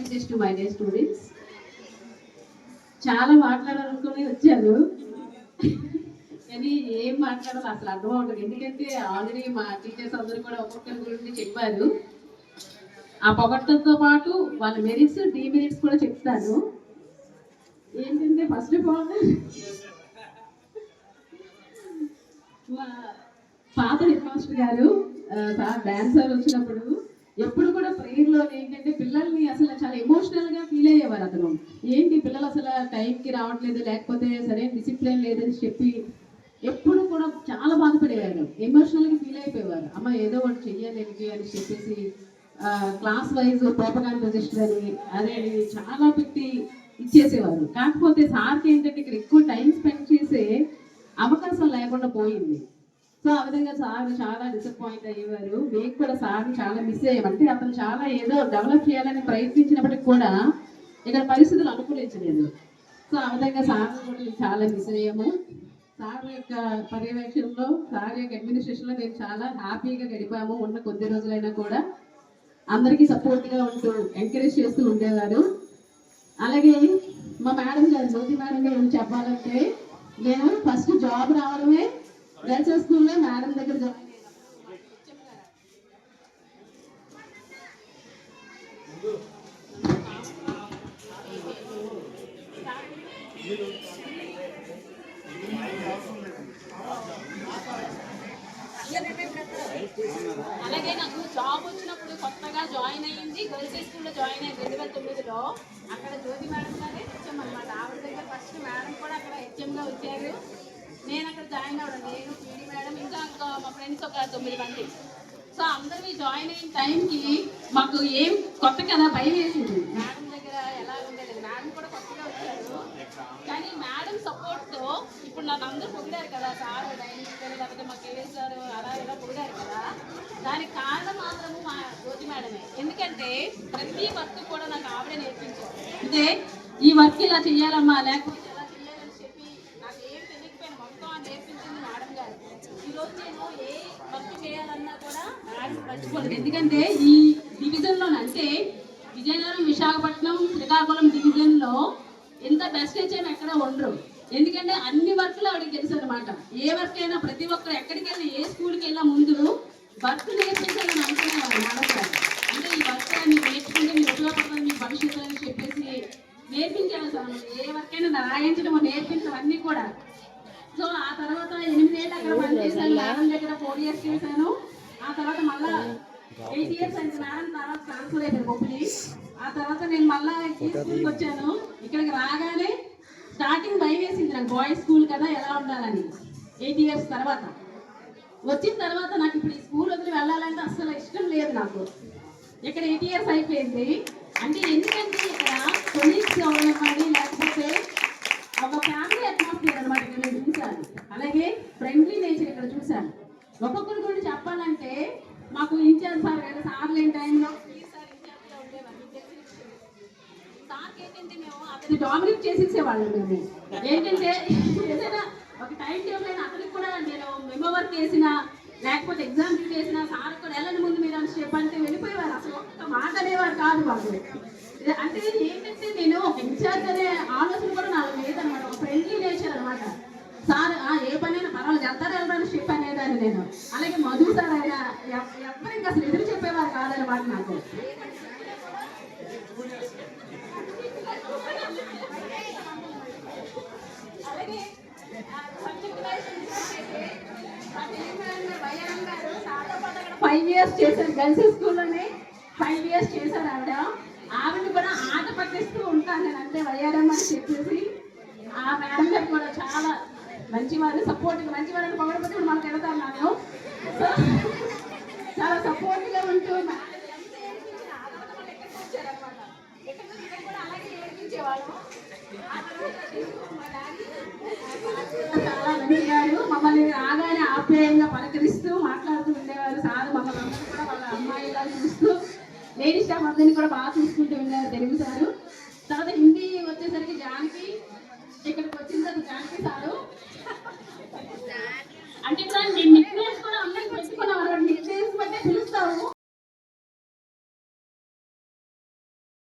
Wishes to my dear students. చాలా మాట్లాడాలనుకుని వచ్చాను కానీ ఏం మాట్లాడాలో అసలు అర్థం అవుతుంది. ఎందుకంటే ఆల్రెడీ మా టీచర్స్ అందరూ కూడా ఒక్కొక్కరి గురించి చెప్పారు. ఆ పొగడ్తలతో పాటు వాళ్ళ మెరిట్స్ డిమెరిట్స్ కూడా చెప్తాను. ఏంటంటే ఫస్ట్ ఆఫ్ ఆల్ మా పాత హెడ్ మాస్టర్ గారు డాన్సర్ వచ్చినప్పుడు ఎప్పుడు కూడా ప్రేయర్లో ఏంటంటే పిల్లల్ని అసలు చాలా ఎమోషనల్గా ఫీల్ అయ్యేవారు. అతను ఏంటి పిల్లలు అసలు టైంకి రావట్లేదు, లేకపోతే సరైన డిసిప్లిన్ లేదని చెప్పి ఎప్పుడు కూడా చాలా బాధపడేవారు, ఎమోషనల్గా ఫీల్ అయిపోయేవారు. అమ్మ ఏదో ఒకటి చెయ్యాలి అని చెప్పేసి క్లాస్ వైజ్ ప్రోపగాండా రిజిస్టర్ అని అదే చాలా పెట్టి ఇచ్చేసేవారు. కాకపోతే సార్కి ఏంటంటే ఇక్కడ ఎక్కువ టైం స్పెండ్ చేసే అవకాశం లేకుండా పోయింది. సో ఆ విధంగా సార్ చాలా డిసప్పాయింట్ అయ్యేవారు. మేము కూడా సార్ని చాలా మిస్ అయ్యామంటే అతను చాలా ఏదో డెవలప్ చేయాలని ప్రయత్నించినప్పటికి కూడా ఇక్కడ పరిస్థితులు అనుకూలించలేదు. సో ఆ విధంగా సార్ని కూడా చాలా మిస్ అయ్యాము. సార్ యొక్క పర్యవేక్షణలో సార్ యొక్క అడ్మినిస్ట్రేషన్లో మేము చాలా హ్యాపీగా గడిపాము. ఉన్న కొద్ది రోజులైనా కూడా అందరికీ సపోర్ట్గా ఉంటూ ఎంకరేజ్ చేస్తూ ఉండేవారు. అలాగే మా మేడం గారు జ్యోతి మేడం గారు చెప్పాలంటే నేను ఫస్ట్ జాబ్ రావడమే గర్ల్స్ స్కూల్లో మేడం దగ్గర జాయిన్ అలాగే నాకు జాబ్ వచ్చినప్పుడు కొత్తగా జాయిన్ అయ్యింది గర్ల్స్ స్కూల్లో జాయిన్ అయ్యింది 2009లో. అక్కడ జ్యోతి మేడం గారే హెచ్ఎం అనమాట. ఆవిడ దగ్గర ఫస్ట్ మేడం కూడా అక్కడ హెచ్ఎంగా వచ్చారు. నేను అక్కడ జాయిన్ అవ్వడం, నేను పీడి మేడం ఇంకా మా ఫ్రెండ్స్ ఒక 9 మంది. సో అందరివి జాయిన్ అయిన టైంకి మాకు ఏం కొత్త కదా భయం వేసింది. మేడం దగ్గర ఎలా ఉండేది, మేడం కూడా కొత్తగా వచ్చారు. కానీ మేడం సపోర్ట్తో ఇప్పుడు నాకు అందరూ పొగిడారు కదా, సార్ డైనింగ్ లేకపోతే మా కేఎస్ సార్ అలా ఇలా పొగిడారు కదా, దానికి కారణం మాత్రము మా జ్యోతి మేడమే. ఎందుకంటే ప్రతి వర్క్ కూడా నాకు ఆవిడే నేర్పించారు. అంటే ఈ వర్క్ ఇలా చెయ్యాలమ్మా, లేకపోతే ఎలా చెయ్యాలని చెప్పి నాకు ఏం తెలియకపోయినా మొత్తం నేర్పించింది మేడం గారు. ఈరోజు నేను ఏ వర్క్ చేయాలన్నా కూడా మేడం మర్చిపోలేదు. ఎందుకంటే ఈ డివిజన్లో అంటే విజయనగరం, విశాఖపట్నం, శ్రీకాకుళం డివిజన్లో ఎంత బెస్ట్ హెచ్ఎం ఎక్కడ ఉండరు. ఎందుకంటే అన్ని వర్క్లు ఆవిడకి తెలుసు అనమాట. ఏ వర్క్ అయినా ప్రతి ఒక్కరు ఎక్కడికి వెళ్ళినా ఏ స్కూల్కి వెళ్ళినా ముందు వర్క్ నేర్పించాలని అనుకునేవారు మేడం గారు. అంటే ఈ వర్క్ మీరు నేర్చుకుంటే మీరు ఉపయోగపడుతుంది మీ భవిష్యత్తు అని చెప్పేసి నేర్పించాను సార్. ఏ వర్క్ అయినా రాయించడం నేర్పించడం అన్నీ కూడా. సో ఆ తర్వాత 8 ఏళ్ళు అక్కడ పనిచేశాను. మేడం దగ్గర 4 years చేశాను. ఆ తర్వాత మళ్ళా 8 years అయింది మేడం. తర్వాత ట్రాన్స్ఫర్ అయిపోయింది బొబ్బిలి. ఆ తర్వాత నేను మళ్ళీ ఈ స్కూల్కి వచ్చాను. ఇక్కడికి రాగానే స్టార్టింగ్ భయం వేసింది నాకు, బాయ్స్ స్కూల్ కదా ఎలా ఉండాలని. 8 years తర్వాత వచ్చిన తర్వాత నాకు ఇప్పుడు ఈ స్కూల్ వదిలి వెళ్ళాలంటే అసలు ఇష్టం లేదు నాకు. ఇక్కడ 8 years అయిపోయింది. అంటే ఎందుకంటే ఇక్కడ కొలీగ్స్ అవ్వనివ్వండి, లేకపోతే ఒక ఫ్యామిలీ అట్మాస్ఫియర్ అనమాట ఇక్కడ నేను చూశాను. అలాగే ఫ్రెండ్లీ నేచర్ ఇక్కడ చూశాను. ఒక్కొక్కరి గురించి చెప్పాలంటే మాకు ఇన్ఛార్జ్ సార్ కదా, సార్ లేని టైంలో సార్ ఇన్ఛార్జ్గా ఉండేవాళ్ళు. సార్కి ఏంటంటే మేము అతన్ని డామినేట్ చేసేసేవాళ్ళం. మేము ఏంటంటే ఏదైనా ఒక టైం టేబుల్ అయినా అతనికి కూడా నేను మెమో వర్క్ చేసినా లేకపోతే ఎగ్జామ్ డ్యూ చేసినా సార్ కూడా వెళ్ళని ముందు మీరు అని చెప్పంటే వెళ్ళిపోయేవారు. అసలు ఒక్క మాట అనేవారు కాదు మాకు. అంటే ఏంటంటే నేను ఒక ఇన్ఛార్జ్ అనే ఆలోచన కూడా నాకు లేదనమాట. ఒక ఫ్రెండ్లీ నేచర్ అనమాట. సార్ ఏ పనైనా పర్వాలేదు వెళ్తారు వెళ్ళడానికి చెప్పి అనేదాన్ని నేను. అలాగే మధు సార్ అయినా ఎవరు ఇంకా అసలు ఎదురు చెప్పేవారు కాదనమాట నాకు. అలాగే 5 years చేశారు గర్ల్స్ స్కూల్లోనే. 5 years చేశారు ఆవిడ. ఆవిడ కూడా ఆట పట్టిస్తూ ఉంటాను నేను అంతే వయ్యారమ్మ అని చెప్పేసి. ఆ మేడం గారు కూడా చాలా మంచివారు, సపోర్ట్గా మంచివారని పొగడపోతే ఇప్పుడు మనకు వెళ్తాను నాకు. సో చాలా సపోర్ట్గా ఉంటూ మేడం ఎంత ఏర్పించిన ఆ తర్వాత వాళ్ళు ఎక్కడికి వచ్చారనమాట. ఎక్కడి నుంచి ఇక్కడ కూడా అలాగే ఏర్పించేవాళ్ళం. ఆ తర్వాత మా డాడీ చాలా మంచివారు. మమ్మల్ని రాగానే ఆప్యాయంగా పలకరిస్తూ మాట్లాడుతూ ఉండేవారు. సార్ మమ్మల్ని అందరూ కూడా వాళ్ళ అమ్మాయిలా చూస్తూ లేడీ స్టాఫ్ అందరినీ కూడా బాగా చూసుకుంటూ ఉండేవారు తెలుగు సారు. తర్వాత హిందీ వచ్చేసరికి జానకి ఇక్కడికి వచ్చిన తర్వాత జానకి సారు అంటే కూడా